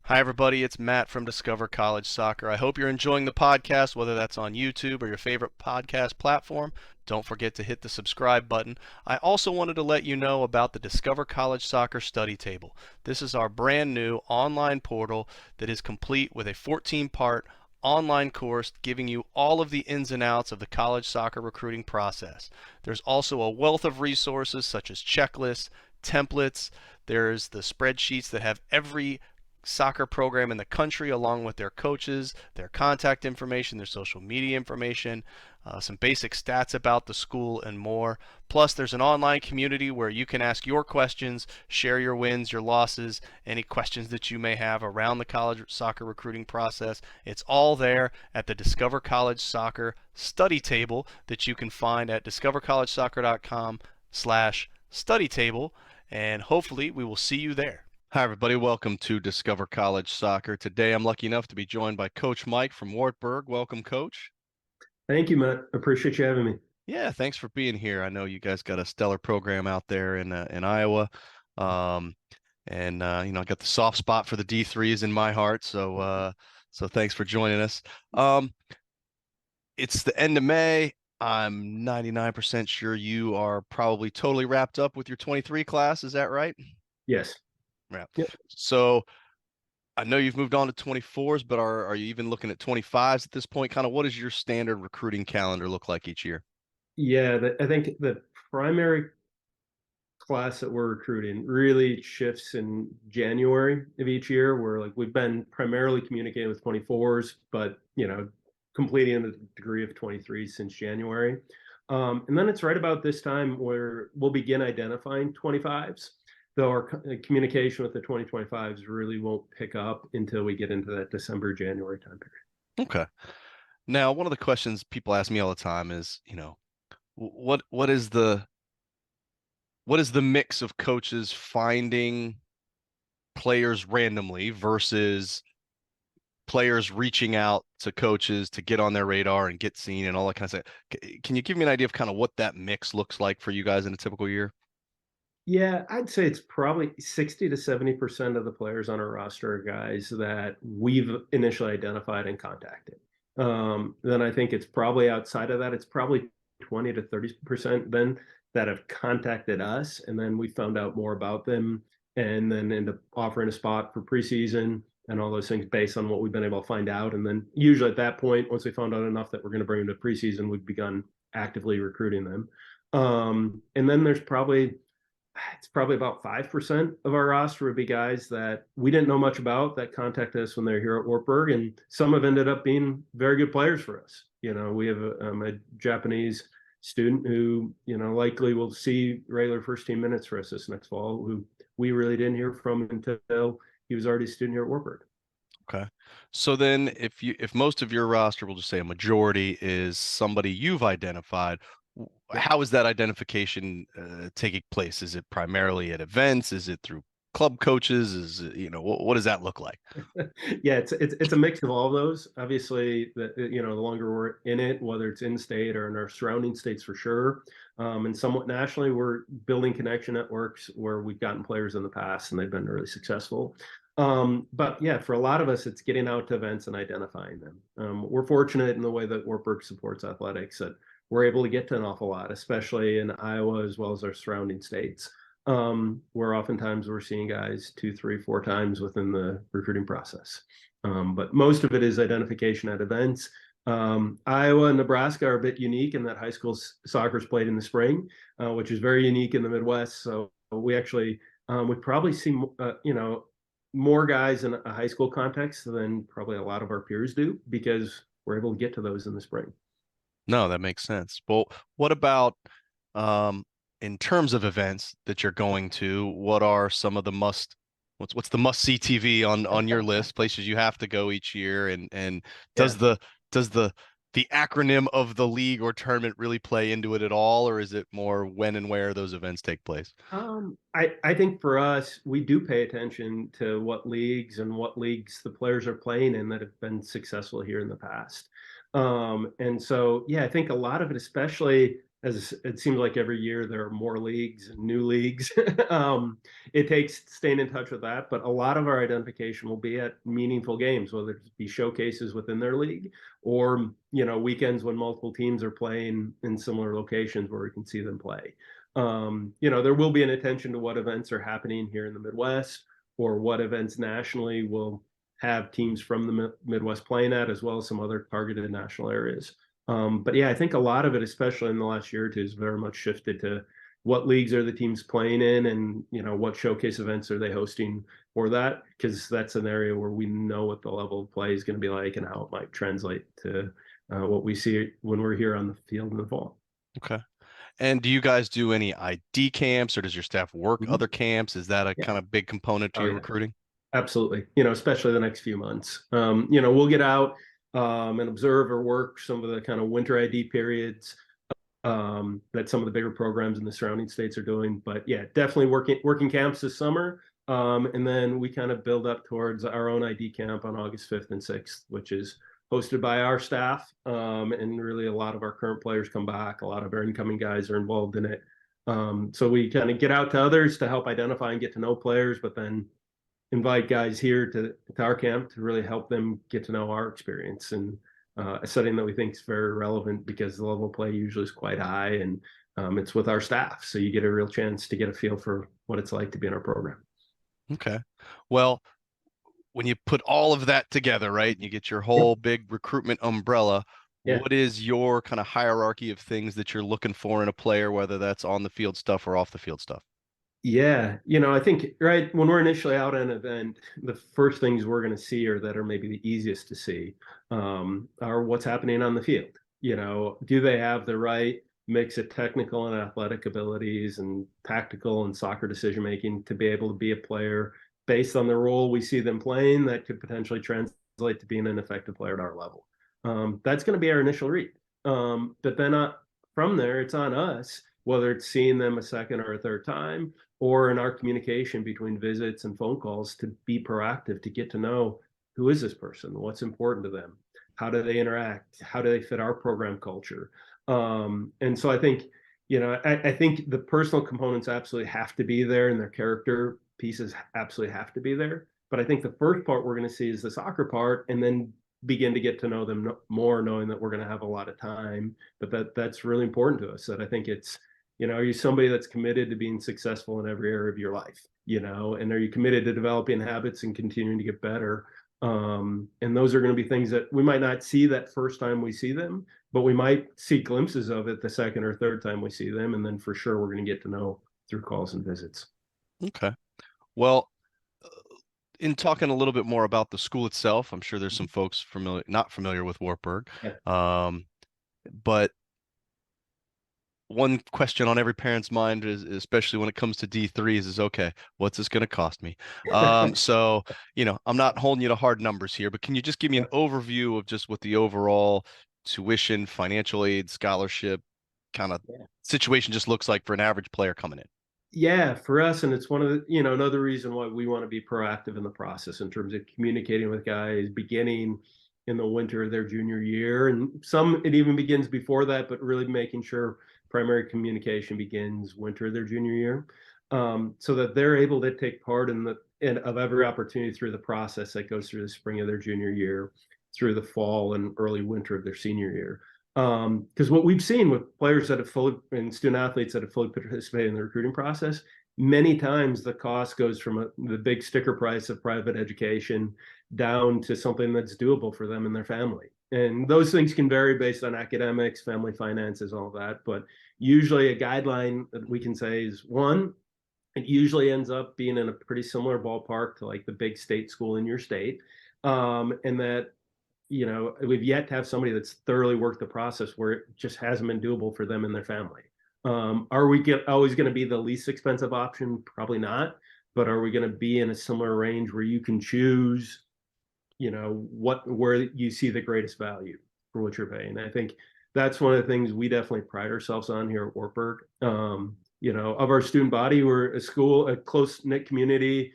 Hi, everybody. It's Matt from Discover College Soccer. I hope you're enjoying the podcast, whether that's on YouTube or your favorite podcast platform. Don't forget to hit the subscribe button. I also wanted to let you know about the Discover College Soccer Study Table. This is our brand new online portal that is complete with a 14-part online course giving you all of the ins and outs of the college soccer recruiting process. There's also a wealth of resources such as checklists, templates. There's the spreadsheets that have every soccer program in the country, along with their coaches, their contact information, their social media information, some basic stats about the school, and more. Plus, there's an online community where you can ask your questions, share your wins, your losses, any questions that you may have around the college soccer recruiting process. It's all there at the Discover College Soccer study table that you can find at discovercollegesoccer.com/study table, and hopefully we will see you there. Hi, everybody. Welcome to Discover College Soccer. Today, I'm lucky enough to be joined by Coach Mike from Wartburg. Welcome, Coach. Thank you, Matt. Appreciate you having me. Yeah, thanks for being here. I know you guys got a stellar program out there in Iowa, and I got the soft spot for the D3s in my heart. So thanks for joining us. It's the end of May. I'm 99% sure you are probably totally wrapped up with your 23 class. Is that right? Yes. Yeah. Yep. So I know you've moved on to 24s, but are you even looking at 25s at this point? Kind of what does your standard recruiting calendar look like each year? Yeah, I think the primary class that we're recruiting really shifts in January of each year. Where like we've been primarily communicating with 24s, but completing the degree of 23s since January. And then it's right about this time where we'll begin identifying 25s. Though our communication with the 2025s really won't pick up until we get into that December, January time period. Okay. Now, one of the questions people ask me all the time is, what is the mix of coaches finding players randomly versus players reaching out to coaches to get on their radar and get seen and all that kind of stuff. Can you give me an idea of kind of what that mix looks like for you guys in a typical year? Yeah, I'd say it's probably 60 to 70% of the players on our roster are guys that we've initially identified and contacted. Then I think it's probably outside of that, it's probably 20 to 30% then that have contacted us. And then we found out more about them and then end up offering a spot for preseason and all those things based on what we've been able to find out. And then usually at that point, once we found out enough that we're going to bring them to preseason, we've begun actively recruiting them. And then there's probably it's probably about 5% of our roster would be guys that we didn't know much about that contacted us when they're here at Wartburg, and some have ended up being very good players for us. We have a Japanese student who, likely will see regular first team minutes for us this next fall, who we really didn't hear from until he was already a student here at Wartburg. Okay. So then if most of your roster, we'll just say a majority, is somebody you've identified, Yeah. how is that identification taking place? Is it primarily at events? Is it through club coaches? Is it, what does that look like? Yeah, it's a mix of all of those. Obviously, the longer we're in it, whether it's in state or in our surrounding states for sure, and somewhat nationally, we're building connection networks where we've gotten players in the past and they've been really successful. But yeah, for a lot of us, it's getting out to events and identifying them. We're fortunate in the way that Wartburg supports athletics that we're able to get to an awful lot, especially in Iowa as well as our surrounding states, where oftentimes we're seeing guys 2, 3, 4 times within the recruiting process. But most of it is identification at events. Iowa and Nebraska are a bit unique in that high school soccer is played in the spring, which is very unique in the Midwest. So we actually we probably see more guys in a high school context than probably a lot of our peers do because we're able to get to those in the spring. No, that makes sense. Well, what about um, in terms of events that you're going to? What are some of the what's the must see TV on your list? Places you have to go each year, and does Yeah. the acronym of the league or tournament really play into it at all, or is it more when and where those events take place? I think for us, we do pay attention to what leagues and what leagues the players are playing in that have been successful here in the past. And so, yeah, I think a lot of it, especially as it seems like every year there are more leagues and new leagues. It takes staying in touch with that, but a lot of our identification will be at meaningful games, whether it be showcases within their league or weekends when multiple teams are playing in similar locations where we can see them play. There will be an attention to what events are happening here in the Midwest or what events nationally will have teams from the Midwest playing at, as well as some other targeted national areas. But yeah, I think a lot of it, especially in the last year or two, is very much shifted to what leagues are the teams playing in, and what showcase events are they hosting for that, because that's an area where we know what the level of play is going to be like and how it might translate to what we see when we're here on the field in the fall. Okay. And do you guys do any ID camps, or does your staff work Mhm. other camps? Is that a Yeah. kind of big component to Oh your yeah. recruiting? Absolutely. Especially the next few months. We'll get out and observe or work some of the kind of winter ID periods that some of the bigger programs in the surrounding states are doing. But yeah, definitely working camps this summer. And then we kind of build up towards our own ID camp on August 5th and 6th, which is hosted by our staff. And really a lot of our current players come back. A lot of our incoming guys are involved in it. So we kind of get out to others to help identify and get to know players, but then invite guys here to our camp to really help them get to know our experience, and a setting that we think is very relevant because the level of play usually is quite high, and it's with our staff. So you get a real chance to get a feel for what it's like to be in our program. Okay. Well, when you put all of that together, right, and you get your Yep. whole big recruitment umbrella, Yeah. what is your kind of hierarchy of things that you're looking for in a player, whether that's on the field stuff or off the field stuff? Yeah, I think right when we're initially out at an event, the first things we're going to see, or that are maybe the easiest to see, are what's happening on the field. Do they have the right mix of technical and athletic abilities and tactical and soccer decision making to be able to be a player based on the role we see them playing that could potentially translate to being an effective player at our level. That's going to be our initial read. But then from there, it's on us, whether it's seeing them a second or a third time, or in our communication between visits and phone calls, to be proactive, to get to know who is this person, what's important to them, how do they interact, how do they fit our program culture. And so I think, I think the personal components absolutely have to be there, and their character pieces absolutely have to be there. But I think the first part we're going to see is the soccer part, and then begin to get to know them more, knowing that we're going to have a lot of time. But that's really important to us. That I think it's, are you somebody that's committed to being successful in every area of your life? And are you committed to developing habits and continuing to get better? And those are going to be things that we might not see that first time we see them, but we might see glimpses of it the second or third time we see them. And then for sure, we're going to get to know through calls and visits. Okay. Well, in talking a little bit more about the school itself, I'm sure there's some folks not familiar with Wartburg. Yeah. But one question on every parent's mind is, especially when it comes to D3s, is okay, what's this going to cost me? So, I'm not holding you to hard numbers here, but can you just give me an overview of just what the overall tuition, financial aid, scholarship kind of Yeah. situation just looks like for an average player coming in? Yeah, for us, and it's one of the, another reason why we want to be proactive in the process in terms of communicating with guys beginning in the winter of their junior year. And some, it even begins before that, but really making sure primary communication begins winter of their junior year, so that they're able to take part of every opportunity through the process that goes through the spring of their junior year, through the fall and early winter of their senior year. Because what we've seen with players that have and student athletes that have fully participated in the recruiting process, many times the cost goes from the big sticker price of private education down to something that's doable for them and their family. And those things can vary based on academics, family finances, all that. But usually a guideline that we can say is, one, it usually ends up being in a pretty similar ballpark to like the big state school in your state. And that we've yet to have somebody that's thoroughly worked the process where it just hasn't been doable for them and their family. Are we always going to be the least expensive option? Probably not. But are we going to be in a similar range where you can choose, where you see the greatest value for what you're paying? I think that's one of the things we definitely pride ourselves on here at Wartburg. Of our student body, we're a close knit community,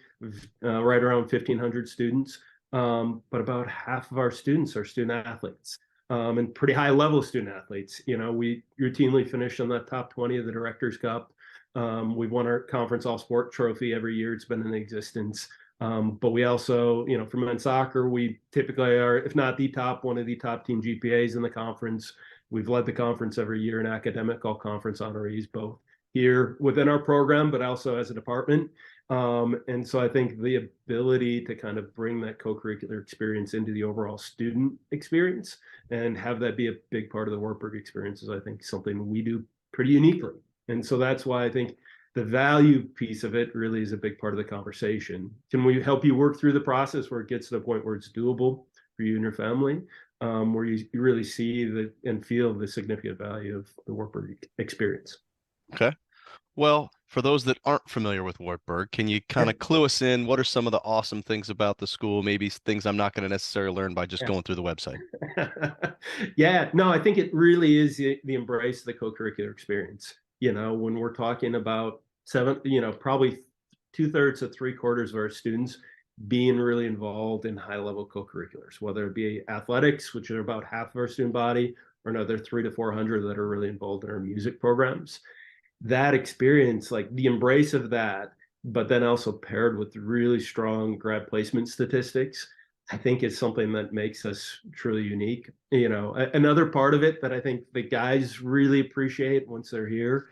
right around 1,500 students. But about half of our students are student athletes. and pretty high level student athletes. We routinely finish in the top 20 of the Directors Cup. We've won our conference all sport trophy every year it's been in existence. But we also, for men's soccer, we typically are, if not the top, one of the top team GPAs in the conference. We've led the conference every year in academic all conference honorees, both here within our program, but also as a department. And so I think the ability to kind of bring that co-curricular experience into the overall student experience and have that be a big part of the Wartburg experience is, I think, something we do pretty uniquely. And so that's why I think the value piece of it really is a big part of the conversation. Can we help you work through the process where it gets to the point where it's doable for you and your family, where you really see and feel the significant value of the Wartburg experience? Okay. Well, for those that aren't familiar with Wartburg, can you kind Yeah. of clue us in? What are some of the awesome things about the school? Maybe things I'm not going to necessarily learn by just Yeah. going through the website. Yeah, no, I think it really is the embrace of the co-curricular experience. When we're talking about probably 2/3 to 3/4 of our students being really involved in high level co-curriculars, whether it be athletics, which are about half of our student body, or another 300 to 400 that are really involved in our music programs. That experience, like the embrace of that, but then also paired with really strong grad placement statistics, I think is something that makes us truly unique. Another part of it that I think the guys really appreciate once they're here,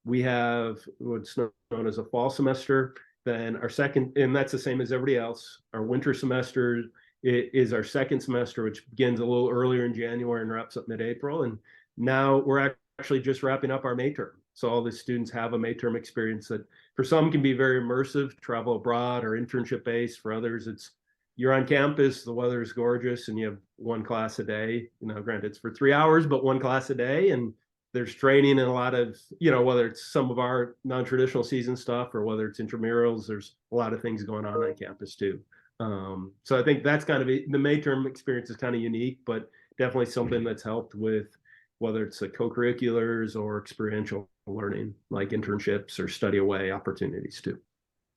we have what's known as a fall semester. Then our second, and that's the same as everybody else. Our winter semester is our second semester, which begins a little earlier in January and wraps up mid-April. And now we're actually just wrapping up our May term. So all the students have a May term experience that for some can be very immersive, travel abroad or internship based. For others, it's you're on campus, the weather is gorgeous, and you have one class a day. Granted, it's for 3 hours, but one class a day. And there's training and a lot of, whether it's some of our non-traditional season stuff or whether it's intramurals, there's a lot of things going on campus too. So I think that's kind of the May term experience is kind of unique, but definitely something that's helped with whether it's the co-curriculars or experiential learning, like internships or study away opportunities too.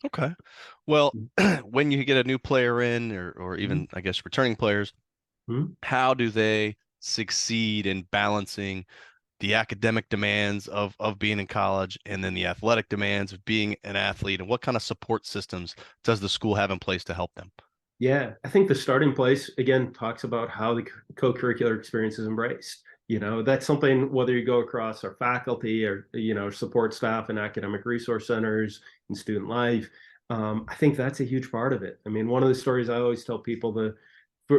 Okay. Well, when you get a new player in, or even, I guess, returning players, how do they succeed in balancing the academic demands of being in college and then the athletic demands of being an athlete? And what kind of support systems does the school have in place to help them? Yeah, I think the starting place, again, talks about how the co-curricular experience is embraced. That's something, whether you go across our faculty or, support staff and academic resource centers and student life, I think that's a huge part of it. I mean, one of the stories I always tell people,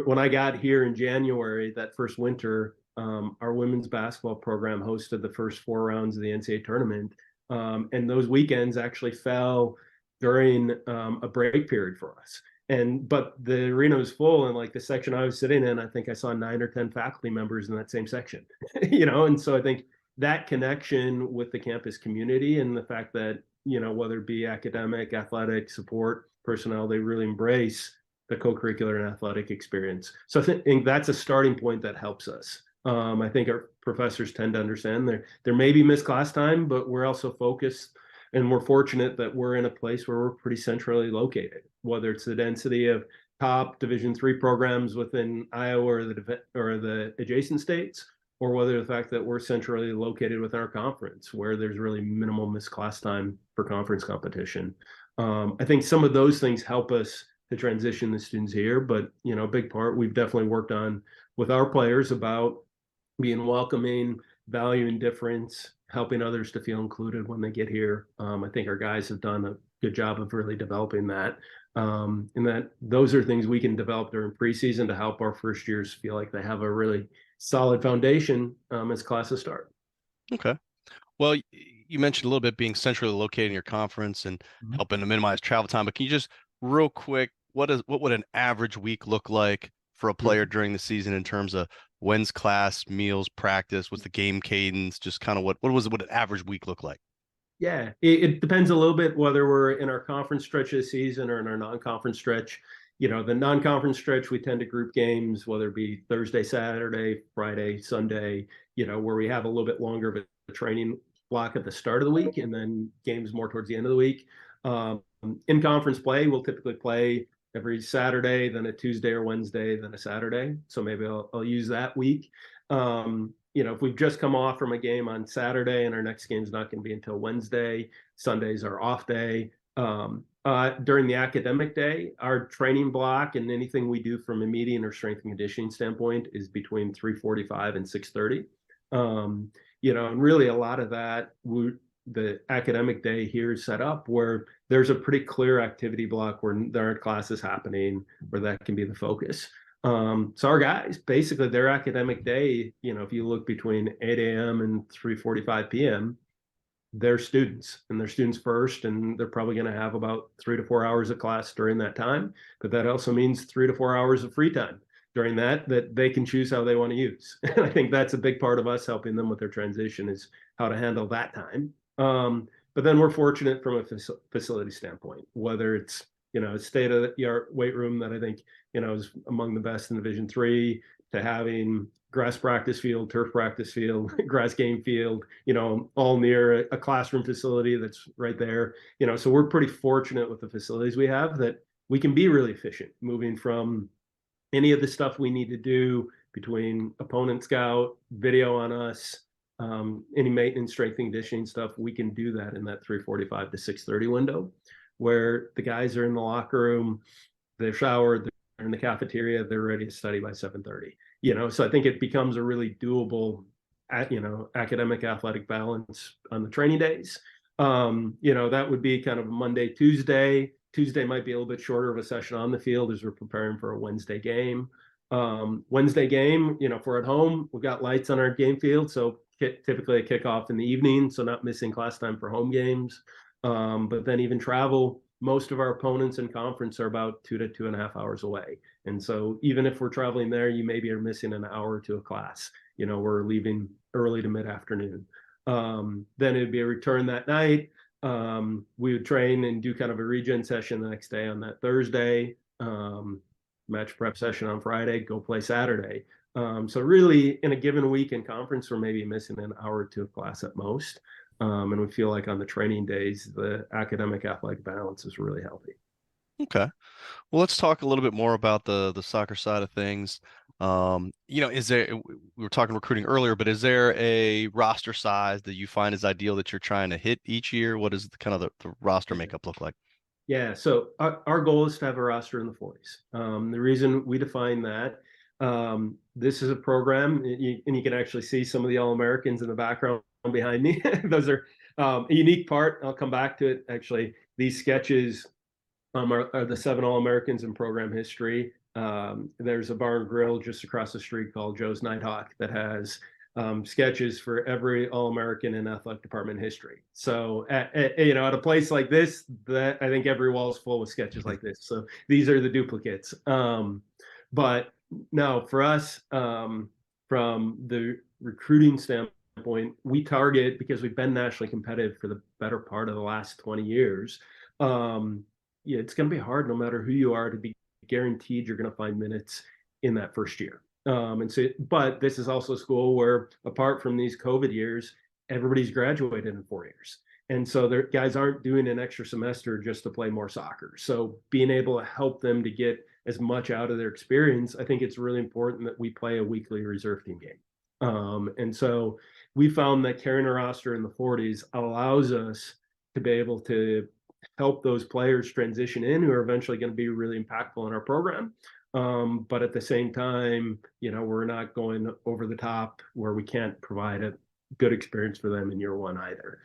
when I got here in January, that first winter, our women's basketball program hosted the first 4 rounds of the NCAA tournament. And those weekends actually fell during a break period for us. But the arena was full, and like the section I was sitting in, I think I saw 9 or 10 faculty members in that same section. And so I think that connection with the campus community and the fact that, whether it be academic, athletic, support personnel, they really embrace the co-curricular and athletic experience. So I think that's a starting point that helps us. I think our professors tend to understand there may be missed class time, but we're also focused, and we're fortunate that we're in a place where we're pretty centrally located, whether it's the density of top Division III programs within Iowa or the adjacent states, or whether the fact that we're centrally located within our conference, where there's really minimal missed class time for conference competition. I think some of those things help us to transition the students here, but a big part we've definitely worked on with our players about being welcoming, valuing difference, helping others to feel included when they get here. I think our guys have done a good job of really developing that. And that those are things we can develop during preseason to help our first years feel like they have a really solid foundation as classes start. Okay. Well, you mentioned a little bit being centrally located in your conference and helping to minimize travel time, but can you just real quick, what would an average week look like for a player during the season in terms of when's class, meals, practice, what's the game cadence, just kind of what an average week look like? Yeah, it depends a little bit whether we're in our conference stretch of the season or in our non-conference stretch. The non-conference stretch, we tend to group games, whether it be Thursday, Saturday, Friday, Sunday, where we have a little bit longer of a training block at the start of the week and then games more towards the end of the week. In conference play, we'll typically play every Saturday, then a Tuesday or Wednesday, then a Saturday. So maybe I'll use that week. If we've just come off from a game on Saturday and our next game's not going to be until Wednesday, Sundays are off day. During the academic day, our training block and anything we do from a median or strength and conditioning standpoint is between 3:45 and 6:30. And really a lot of that, the academic day here is set up where there's a pretty clear activity block where there aren't classes happening, where that can be the focus. So our guys, basically their academic day, if you look between 8 a.m. and 3:45 p.m., they're students and they're students first, and they're probably going to have about 3 to 4 hours of class during that time. But that also means 3 to 4 hours of free time during that they can choose how they want to use. And I think that's a big part of us helping them with their transition, is how to handle that time. But then we're fortunate from a facility standpoint, whether it's, a state-of-the-art weight room that I think, is among the best in Division III, to having grass practice field, turf practice field, grass game field, all near a classroom facility that's right there. So we're pretty fortunate with the facilities we have that we can be really efficient, moving from any of the stuff we need to do between opponent scout, video on us, any maintenance, strength and conditioning stuff. We can do that in that 3:45 to 6:30 window, where the guys are in the locker room, they're showered, they're in the cafeteria, they're ready to study by 7:30. So I think it becomes a really doable, academic athletic balance on the training days. That would be kind of Monday, Tuesday. Tuesday might be a little bit shorter of a session on the field as we're preparing for a Wednesday game. Wednesday game, if we're at home, we've got lights on our game field, so typically a kickoff in the evening, so not missing class time for home games. But then even travel, most of our opponents in conference are about 2 to 2.5 hours away. And so even if we're traveling there, you maybe are missing an hour to a class. We're leaving early to mid-afternoon. Then it'd be a return that night. We would train and do kind of a regen session the next day on that Thursday, match prep session on Friday, go play Saturday. So really in a given week in conference, we're maybe missing an hour or two of class at most. And we feel like on the training days, the academic athletic balance is really healthy. Okay. Well, let's talk a little bit more about the soccer side of things. Is there, we were talking recruiting earlier, but is there a roster size that you find is ideal that you're trying to hit each year? What does the roster makeup look like? Yeah, so our goal is to have a roster in the 40s. The reason we define that, this is a program, and you can actually see some of the All-Americans in the background behind me. Those are a unique part. I'll come back to it. Actually, these sketches are the 7 All-Americans in program history. There's a bar and grill just across the street called Joe's Nighthawk that has sketches for every All-American in athletic department history. So at a place like this, that I think every wall is full with sketches like this. So these are the duplicates. But no, for us, from the recruiting standpoint, we target, because we've been nationally competitive for the better part of the last 20 years. It's going to be hard, no matter who you are, to be guaranteed you're going to find minutes in that first year. But this is also a school where, apart from these COVID years, everybody's graduated in 4 years. And so their guys aren't doing an extra semester just to play more soccer. So being able to help them to get as much out of their experience, I think it's really important that we play a weekly reserve team game. And so we found that carrying a roster in the 40s allows us to be able to help those players transition in, who are eventually going to be really impactful in our program. But at the same time, we're not going over the top where we can't provide a good experience for them in year one either.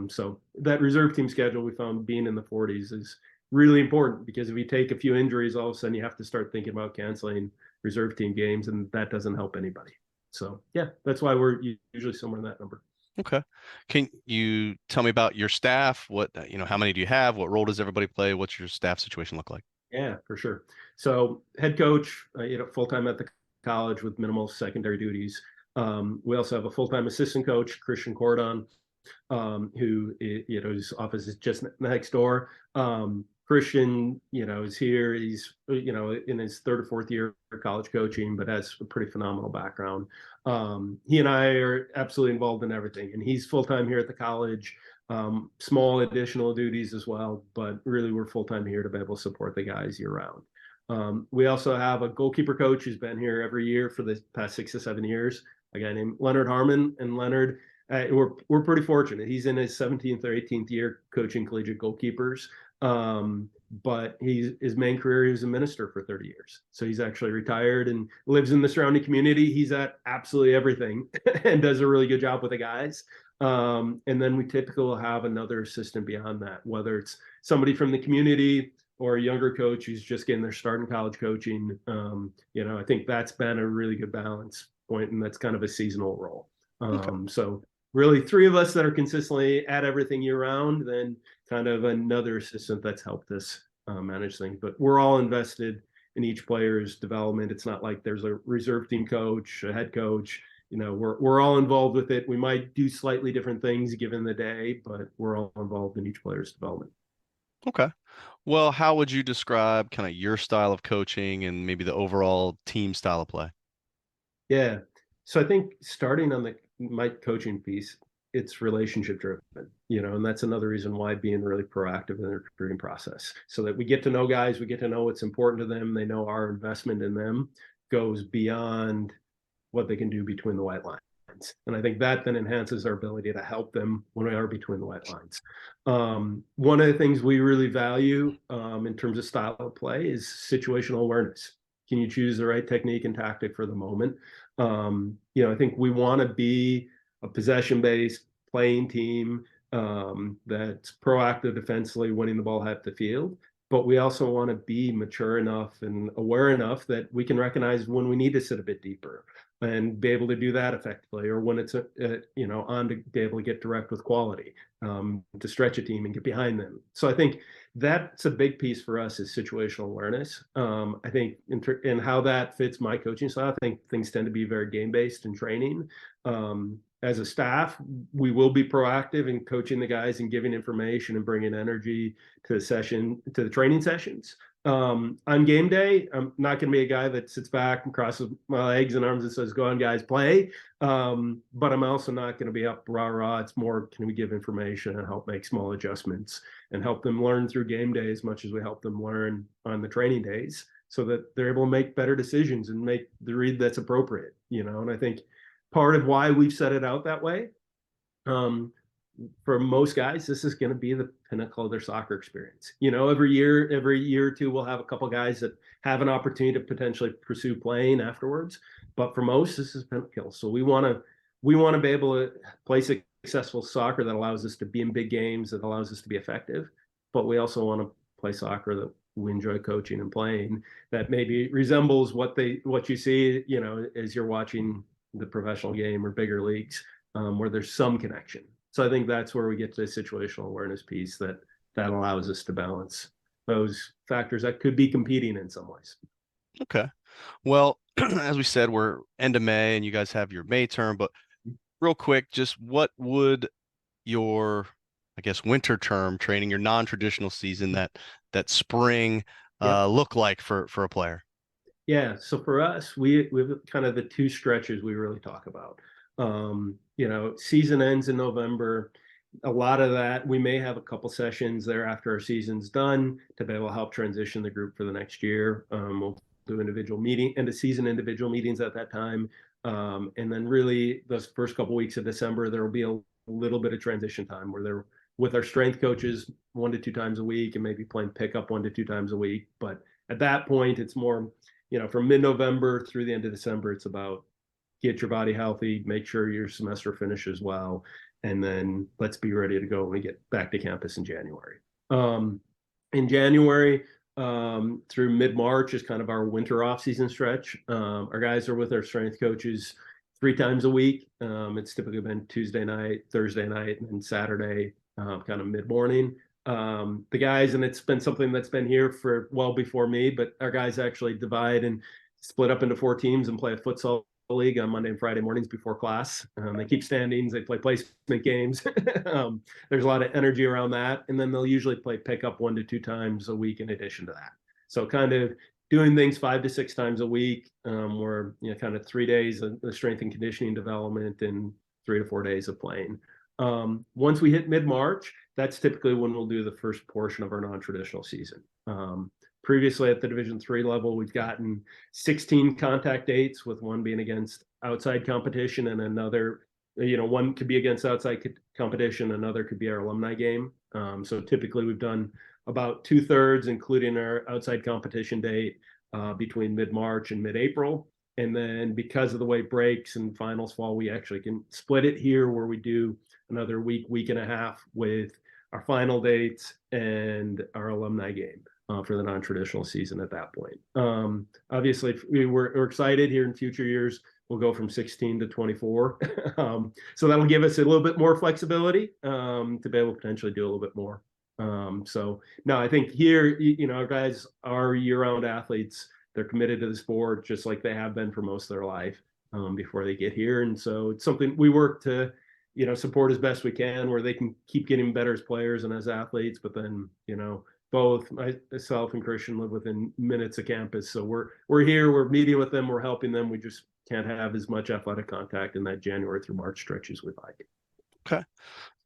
So that reserve team schedule, we found being in the 40s is really important, because if you take a few injuries, all of a sudden you have to start thinking about canceling reserve team games, and that doesn't help anybody. So yeah, that's why we're usually somewhere in that number. Okay. Can you tell me about your staff? What, how many do you have? What role does everybody play? What's your staff situation look like? Yeah, for sure. So head coach, full-time at the college with minimal secondary duties. We also have a full-time assistant coach, Christian Cordon, who, his office is just next door. Christian, is here. He's, in his 3rd or 4th year of college coaching, but has a pretty phenomenal background. He and I are absolutely involved in everything, and he's full-time here at the college. small additional duties as well, but really we're full-time here to be able to support the guys year round. We also have a goalkeeper coach who's been here every year for the past 6 to 7 years, a guy named Leonard Harmon. And Leonard, we're pretty fortunate. He's in his 17th or 18th year coaching collegiate goalkeepers. But his main career, he was a minister for 30 years. So he's actually retired and lives in the surrounding community. He's at absolutely everything and does a really good job with the guys. And then we typically will have another assistant beyond that, whether it's somebody from the community or a younger coach who's just getting their start in college coaching. I think that's been a really good balance point, and that's kind of a seasonal role. So really 3 of us that are consistently at everything year round, then kind of another assistant that's helped us manage things. But we're all invested in each player's development. It's not like there's a reserve team coach, a head coach. We're all involved with it. We might do slightly different things given the day, but we're all involved in each player's development. Okay. Well, how would you describe kind of your style of coaching and maybe the overall team style of play? Yeah. So I think starting on my coaching piece, it's relationship driven, and that's another reason why being really proactive in the recruiting process, so that we get to know guys, we get to know what's important to them. They know our investment in them goes beyond what they can do between the white lines. And I think that then enhances our ability to help them when we are between the white lines. One of the things we really value in terms of style of play is situational awareness. Can you choose the right technique and tactic for the moment? I think we want to be a possession-based playing team that's proactive defensively, winning the ball half the field. But we also want to be mature enough and aware enough that we can recognize when we need to sit a bit deeper and be able to do that effectively, or when it's on to be able to get direct with quality, to stretch a team and get behind them. So I think that's a big piece for us, is situational awareness. I think in how that fits my coaching style, I think things tend to be very game-based in training. As a staff, we will be proactive in coaching the guys and giving information and bringing energy to the training sessions. On game day, I'm not going to be a guy that sits back and crosses my legs and arms and says, "Go on, guys, play." But I'm also not going to be up rah-rah. It's more, can we give information and help make small adjustments and help them learn through game day as much as we help them learn on the training days, so that they're able to make better decisions and make the read that's appropriate. And I think part of why we've set it out that way, for most guys, this is going to be the pinnacle of their soccer experience. Every year or two, we'll have a couple guys that have an opportunity to potentially pursue playing afterwards. But for most, this is pinnacle. So we want to be able to play successful soccer that allows us to be in big games, that allows us to be effective. But we also want to play soccer that we enjoy coaching and playing, that maybe resembles what you see, as you're watching the professional game or bigger leagues, where there's some connection. So I think that's where we get to the situational awareness piece that allows us to balance those factors that could be competing in some ways. Okay. Well, as we said, we're end of May and you guys have your May term, but real quick, just what would your, I guess, winter term training, your non-traditional season, that spring look like for a player? Yeah. So for us, we've kind of the 2 stretches we really talk about. Season ends in November. A lot of that, we may have a couple sessions there after our season's done to be able to help transition the group for the next year. We'll do end of season individual meetings at that time. And then really those first couple weeks of December, there will be a little bit of transition time where they're with our strength coaches 1 to 2 times a week and maybe playing pickup 1 to 2 times a week. But at that point, it's more, from mid-November through the end of December, it's about get your body healthy, make sure your semester finishes well, and then let's be ready to go when we get back to campus in January. In January through mid-March is kind of our winter off-season stretch. Our guys are with our strength coaches 3 times a week. It's typically been Tuesday night, Thursday night, and Saturday, kind of mid-morning. The guys, and it's been something that's been here for well before me, but our guys actually divide and split up into 4 teams and play a futsal league on Monday and Friday mornings before class. They keep standings, they play placement games. There's a lot of energy around that. And then they'll usually play pickup 1 to 2 times a week in addition to that. So kind of doing things 5 to 6 times a week, where kind of 3 days of the strength and conditioning development and 3 to 4 days of playing. Once we hit mid-March, that's typically when we'll do the first portion of our non-traditional season. Previously at the Division III level, we've gotten 16 contact dates, with one being against outside competition and another, one could be against outside competition, another could be our alumni game. So typically we've done about 2/3, including our outside competition date, between mid-March and mid-April. And then because of the way breaks and finals fall, we actually can split it here, where we do another week and a half with our final dates and our alumni game for the non-traditional season at that point. Obviously, we're excited here in future years. We'll go from 16 to 24. So that'll give us a little bit more flexibility to be able to potentially do a little bit more. So no, I think here, our guys are year-round athletes. They're committed to the sport just like they have been for most of their life before they get here. And so it's something we work to, support as best we can, where they can keep getting better as players and as athletes. But then, both myself and Christian live within minutes of campus. So we're here, we're meeting with them, we're helping them. We just can't have as much athletic contact in that January through March stretch as we'd like. Okay.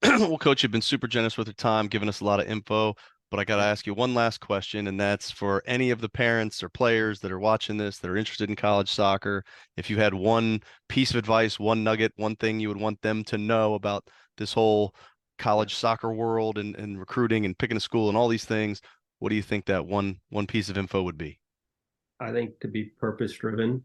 Well, Coach, you've been super generous with your time, giving us a lot of info. But I got to ask you one last question, and that's for any of the parents or players that are watching this, that are interested in college soccer. If you had one piece of advice, one nugget, one thing you would want them to know about this whole college soccer world and recruiting and picking a school and all these things, what do you think that one piece of info would be? I think to be purpose driven,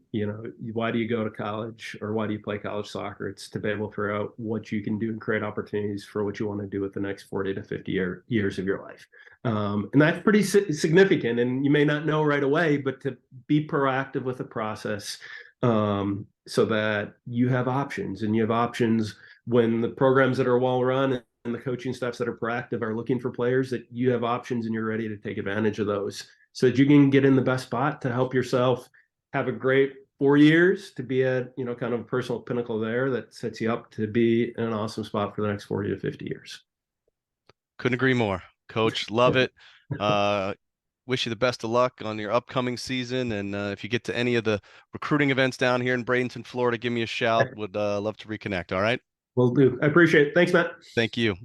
why do you go to college, or why do you play college soccer? It's to be able to figure out what you can do and create opportunities for what you want to do with the next 40 to 50 years of your life. And that's pretty significant. And you may not know right away, but to be proactive with the process, so that you have options, and you have options when the programs that are well run and the coaching staffs that are proactive are looking for players, that you have options and you're ready to take advantage of those, so that you can get in the best spot to help yourself have a great 4 years, to be at, kind of a personal pinnacle there that sets you up to be in an awesome spot for the next 40 to 50 years. Couldn't agree more, Coach. Love it. Wish you the best of luck on your upcoming season. And if you get to any of the recruiting events down here in Bradenton, Florida, give me a shout. Would love to reconnect. All right. Will do. I appreciate it. Thanks, Matt. Thank you.